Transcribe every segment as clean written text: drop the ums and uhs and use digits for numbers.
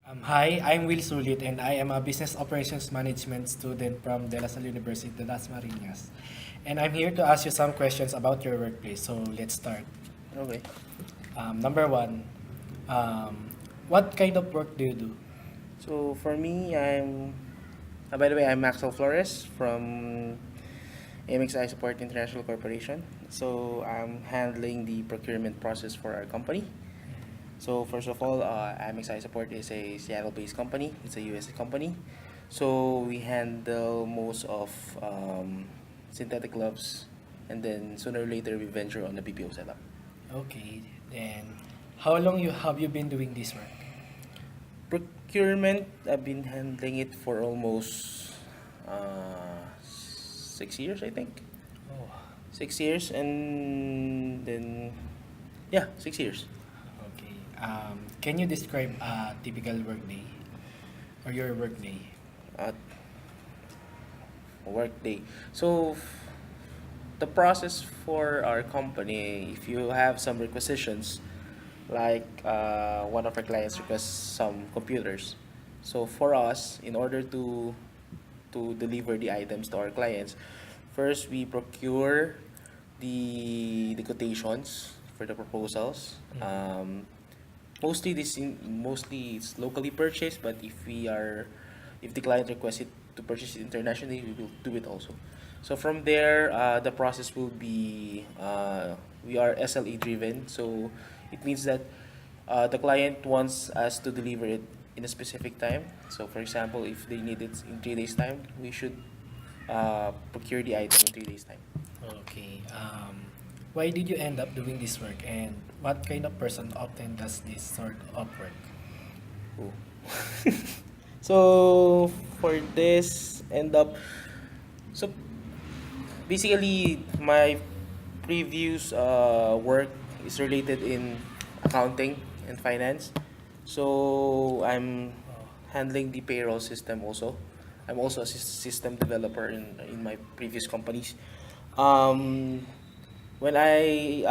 Hi, I'm Will Sulit and I am a Business Operations Management student from De La Salle University, Las Marinas. And I'm here to ask you some questions about your workplace. So let's start. Okay. Number one, um, what kind of work do you do? So for me, by the way, I'm Maxwell Flores from AMXI Support International Corporation. So I'm handling the procurement process for our company. So first of all, AMXI Support is a Seattle-based company. It's a US company. So we handle most of synthetic gloves, and then sooner or later we venture on the BPO setup. Okay, then how long have you been doing this work? Procurement, I've been handling it for almost 6 years, I think. Oh, 6 years, and then yeah, 6 years. okay. Can you describe a typical workday or your workday? At workday. So the process for our company, if you have some requisitions, like one of our clients requests some computers. So for us, in order to deliver the items to our clients, first we procure the quotations for the proposals. Mostly it's locally purchased, but if the client requests it to purchase it internationally, we will do it also. So from there, the process will be we are SLA driven, so it means that the client wants us to deliver it in a specific time. So for example, if they need it in 3 days time, we should procure the item in 3 days time. Okay. Why did you end up doing this work and what kind of person often does this sort of work? Ooh. So for this end up, so basically my previous work is related in accounting and finance. So I'm Oh, handling the payroll system also. I'm also a system developer in my previous companies. Um, when I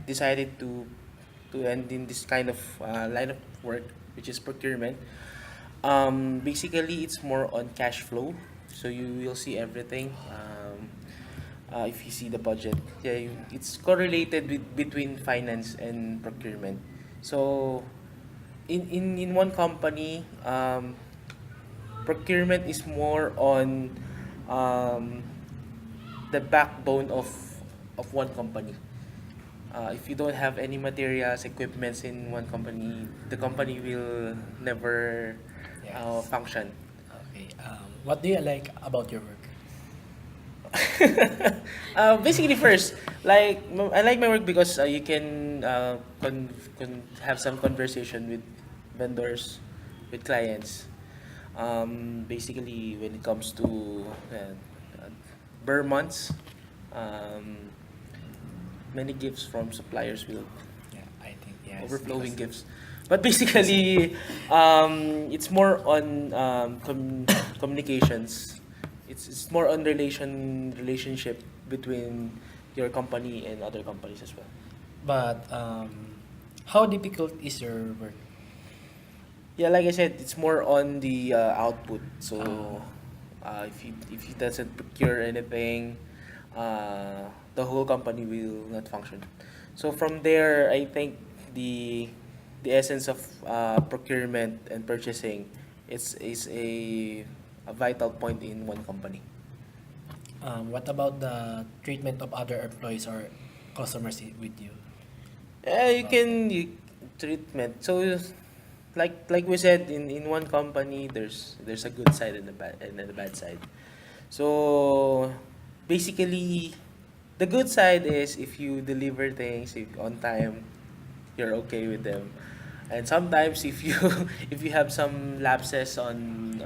decided to end in this kind of line of work, which is procurement, basically it's more on cash flow. So you will see everything. If you see the budget, yeah, it's correlated between finance and procurement. So in one company, procurement is more on um, the backbone of one company. If you don't have any materials, equipments in one company, the company will never yes. function. Okay. What do you like about your work? Basically, first, I like my work because you can have some conversation with vendors, with clients. Basically, when it comes to bare months, um, many gifts from suppliers will Yeah, I think yes overflowing because gifts. But basically, it's more on communications. It's more on relationship between your company and other companies as well. but how difficult is your work? Yeah, like I said, it's more on the output. Uh, So if he doesn't procure anything, the whole company will not function. So from there, I think the the essence of procurement and purchasing is a vital point in one company. what about the treatment of other employees or customers with you? You About that. can treatment. So like we said, in one company, there's a good side and a bad side. So basically, the good side is if you deliver things if on time, you're okay with them. And sometimes if you if you have some lapses on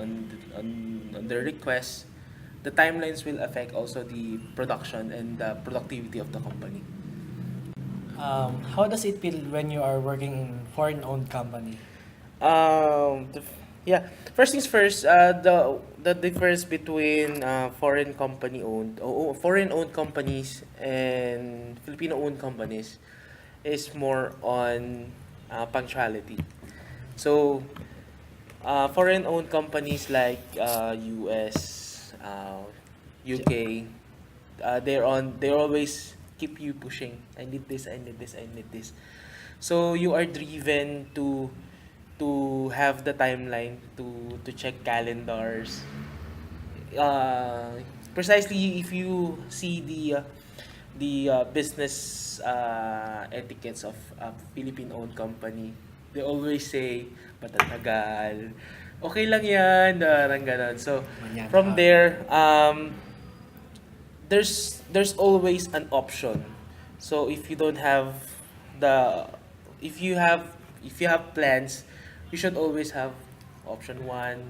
the requests, the timelines will affect also the production and the productivity of the company. How does it feel when you are working in foreign-owned company? Yeah. First things first. The difference between foreign owned companies and Filipino owned companies is more on punctuality. So, foreign-owned companies like US, UK, they always keep you pushing. I need this, I need this, I need this. So you are driven to have the timeline to check calendars. Precisely if you see the business etiquettes of a Philippine-owned company, they always say, patatagal, okay lang yan, parang ganon. So, Manyan, from there, there's always an option. So, if you don't have the, if you have, if you have plans, you should always have option 1,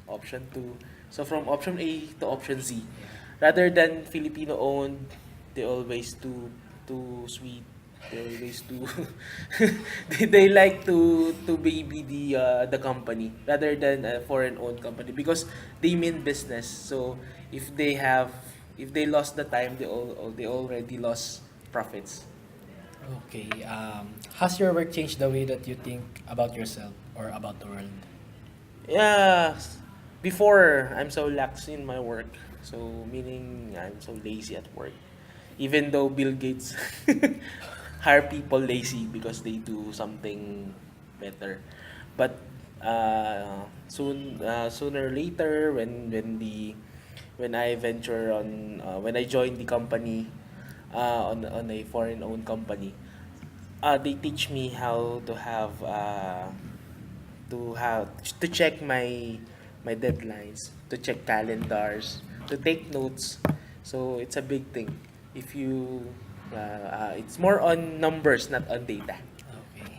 option 2. So, from option A to option Z. Rather than Filipino-owned, they always too sweet. They always too they like to baby the company rather than a foreign-owned company because they mean business. So if they lost the time, they already lost profits. Okay. Has your work changed the way that you think about yourself or about the world? Yeah, before I'm so lax in my work. So meaning I'm so lazy at work. Even though Bill Gates hire people lazy because they do something better. But sooner or later when I venture on when I join the company on a foreign owned company, they teach me how to have to check my deadlines, to check calendars, to take notes. So it's a big thing. If you it's more on numbers, not on data. Okay.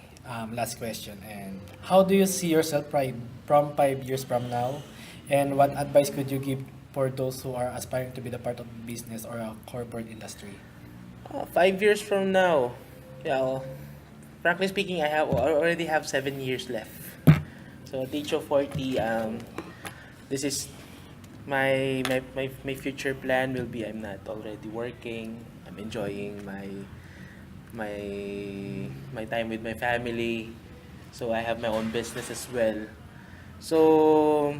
Last question. And how do you see yourself from 5 years from now? And what advice could you give for those who are aspiring to be the part of business or a corporate industry? 5 years from now, yeah. Well, frankly speaking, I already have 7 years left. So at the age of 40, this is my future plan will be I'm not already working. I'm enjoying my my time with my family. So I have my own business as well. So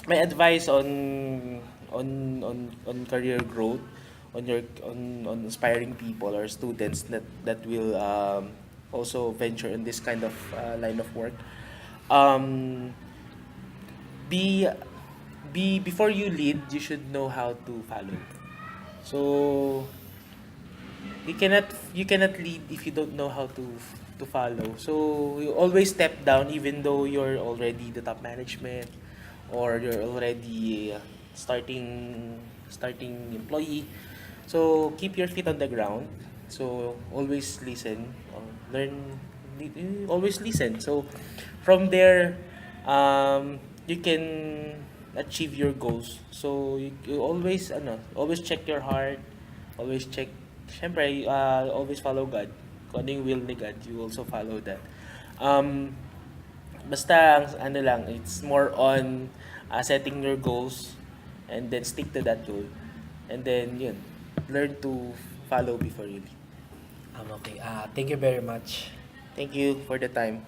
my advice on career growth on aspiring people or students that will also venture in this kind of line of work, um, be before you lead, you should know how to follow. So you cannot lead if you don't know how to follow. So you always step down even though you're already the top management or you're already starting employee. So keep your feet on the ground. So always listen, learn, always listen. So from there, you can achieve your goals. So you always always check your heart, always check. Syempre, always follow God. Kung ano yung will ni God, you also follow that. Basta ano lang, it's more on setting your goals and then stick to that goal. And then yun, learn to follow before you lead. Okay. Thank you very much. Thank you for the time.